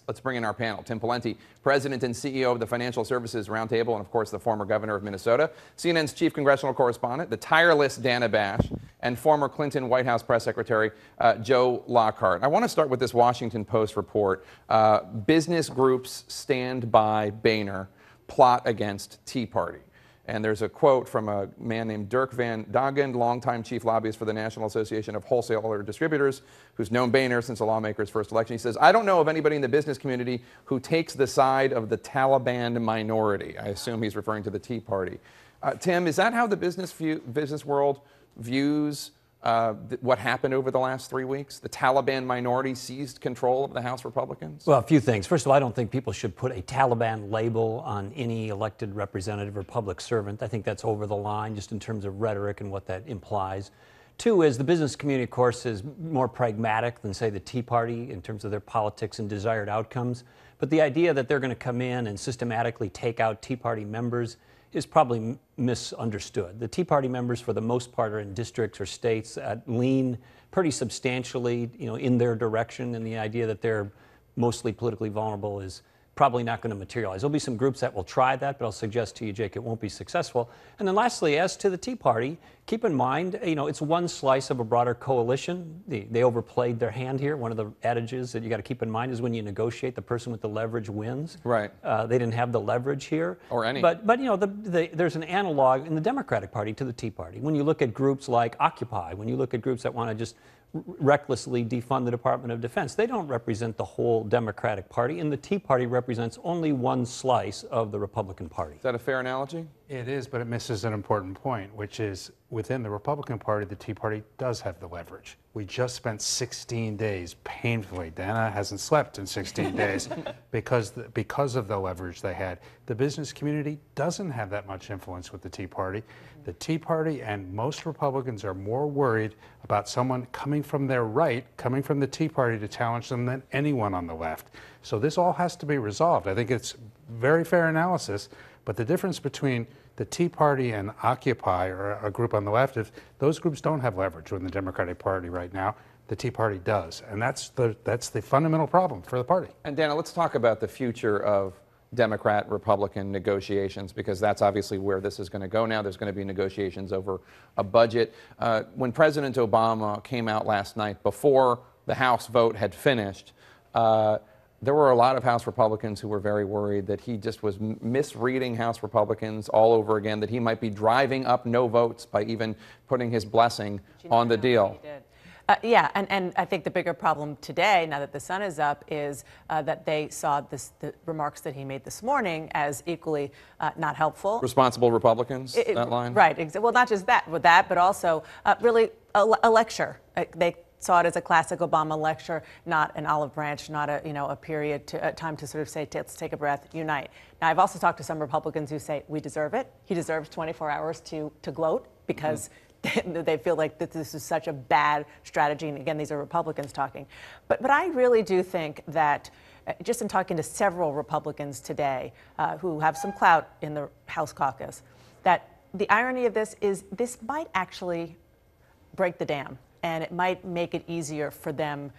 Let's bring in our panel. Tim Pawlenty, President and CEO of the Financial Services Roundtable, and of course the former governor of Minnesota, CNN's chief congressional correspondent, the tireless Dana Bash, and former Clinton White House press secretary Joe Lockhart. I want to start with this Washington Post report. Business groups stand by Boehner, plot against Tea Party. And there's a quote from a man named Dirk Van Dagen, longtime chief lobbyist for the National Association of Wholesaler Distributors, who's known Boehner since the lawmaker's first election. He says, "I don't know of anybody in the business community who takes the side of the Taliban minority." I assume he's referring to the Tea Party. Tim, is that how the business world views what happened over the last 3 weeks? The Taliban minority seized control of the House Republicans? Well, a few things. First of all, I don't think people should put a Taliban label on any elected representative or public servant. I think that's over the line just in terms of rhetoric and what that implies. Two is the business community, of course, is more pragmatic than, say, the Tea Party in terms of their politics and desired outcomes. But the idea that they're going to come in and systematically take out Tea Party members is probably misunderstood. The Tea Party members, for the most part, are in districts or states that lean pretty substantially, in their direction, and the idea that they're mostly politically vulnerable is probably not going to materialize. There'll be some groups that will try that, but I'll suggest to you, Jake, it won't be successful. And then lastly, as to the Tea Party, keep in mind, it's one slice of a broader coalition. They overplayed their hand here. One of the adages that you got to keep in mind is when you negotiate, the person with the leverage wins. Right. They didn't have the leverage here. Or any. But there's an analog in the Democratic Party to the Tea Party. When you look at groups like Occupy, when you look at groups that want to just recklessly defund the Department of Defense, they don't represent the whole Democratic Party, and the Tea Party represents only one slice of the Republican Party. Is that a fair analogy? It is, but it misses an important point, which is within the Republican Party, the Tea Party does have the leverage. We just spent 16 days painfully. Dana hasn't slept in 16 days because of the leverage they had. The business community doesn't have that much influence with the Tea Party. The Tea Party and most Republicans are more worried about someone coming from their right, coming from the Tea Party to challenge them than anyone on the left. So this all has to be resolved. I think it's very fair analysis, but the difference between the Tea Party and Occupy, or a group on the left, if those groups don't have leverage within the Democratic Party right now, the Tea Party does. And that's the fundamental problem for the party. And Dana, let's talk about the future of Democrat-Republican negotiations, because that's obviously where this is going to go now. There's going to be negotiations over a budget. When President Obama came out last night, before the House vote had finished, there were a lot of House Republicans who were very worried that he just was misreading House Republicans all over again, that he might be driving up no votes by even putting his blessing on the deal. Yeah, and I think the bigger problem today, now that the sun is up, is that they saw the remarks that he made this morning as equally not helpful. Responsible Republicans, that line? Right. Well, not just that, but also really a lecture. They saw it as a classic Obama lecture, not an olive branch, not a period, a time to sort of say, let's take a breath, unite. Now, I've also talked to some Republicans who say, we deserve it. He deserves 24 hours to gloat because they feel like that this is such a bad strategy. And again, these are Republicans talking. But I really do think that just in talking to several Republicans today who have some clout in the House caucus, that the irony of this is this might actually break the dam. And it might make it easier for them,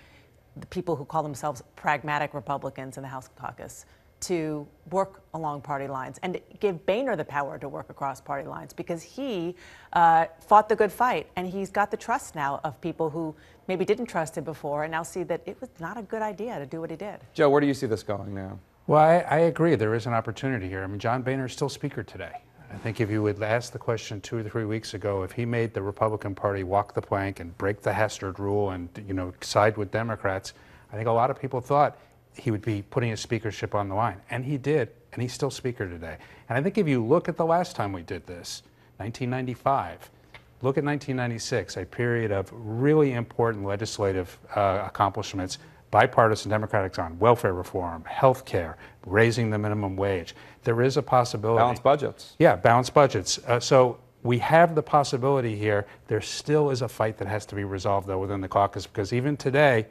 the people who call themselves pragmatic Republicans in the House caucus, to work along party lines and give Boehner the power to work across party lines, because he fought the good fight, and he's got the trust now of people who maybe didn't trust him before and now see that it was not a good idea to do what he did. Joe, where do you see this going now? Well, I agree. There is an opportunity here. I mean, John Boehner is still Speaker today. I think if you would ask the question 2 or 3 weeks ago, if he made the Republican Party walk the plank and break the Hastert rule and side with Democrats, I think a lot of people thought he would be putting his speakership on the line. And he did, and he's still Speaker today. And I think if you look at the last time we did this, 1995, look at 1996, a period of really important legislative accomplishments, bipartisan Democrats on welfare reform, health care, raising the minimum wage. There is a possibility. Balanced budgets. Yeah, balanced budgets. So we have the possibility here. There still is a fight that has to be resolved, though, within the caucus, because even today,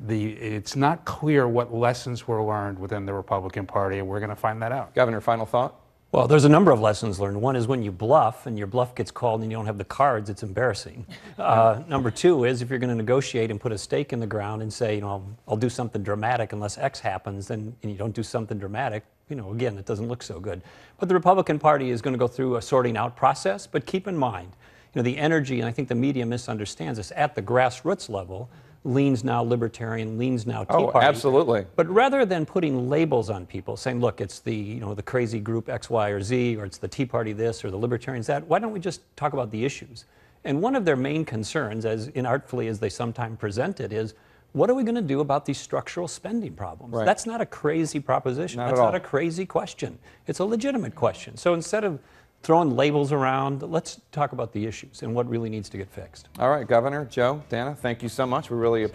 it's not clear what lessons were learned within the Republican Party, and we're going to find that out. Governor, final thought? Well, there's a number of lessons learned. One is when you bluff and your bluff gets called and you don't have the cards, it's embarrassing. Number two is if you're going to negotiate and put a stake in the ground and say, I'll do something dramatic unless X happens, then and you don't do something dramatic, again, it doesn't look so good. But the Republican Party is going to go through a sorting out process, but keep in mind, the energy, and I think the media misunderstands this, at the grassroots level, leans now libertarian, leans now Tea Party. Oh, absolutely. But rather than putting labels on people, saying, look, it's the, the crazy group X, Y, or Z, or it's the Tea Party this, or the libertarians that, why don't we just talk about the issues? And one of their main concerns, as inartfully as they sometimes present it, is what are we going to do about these structural spending problems? Right. That's not a crazy proposition. Not That's at all. not a crazy question. It's a legitimate question. So instead of throwing labels around, let's talk about the issues and what really needs to get fixed. All right, Governor, Joe, Dana, thank you so much. We really appreciate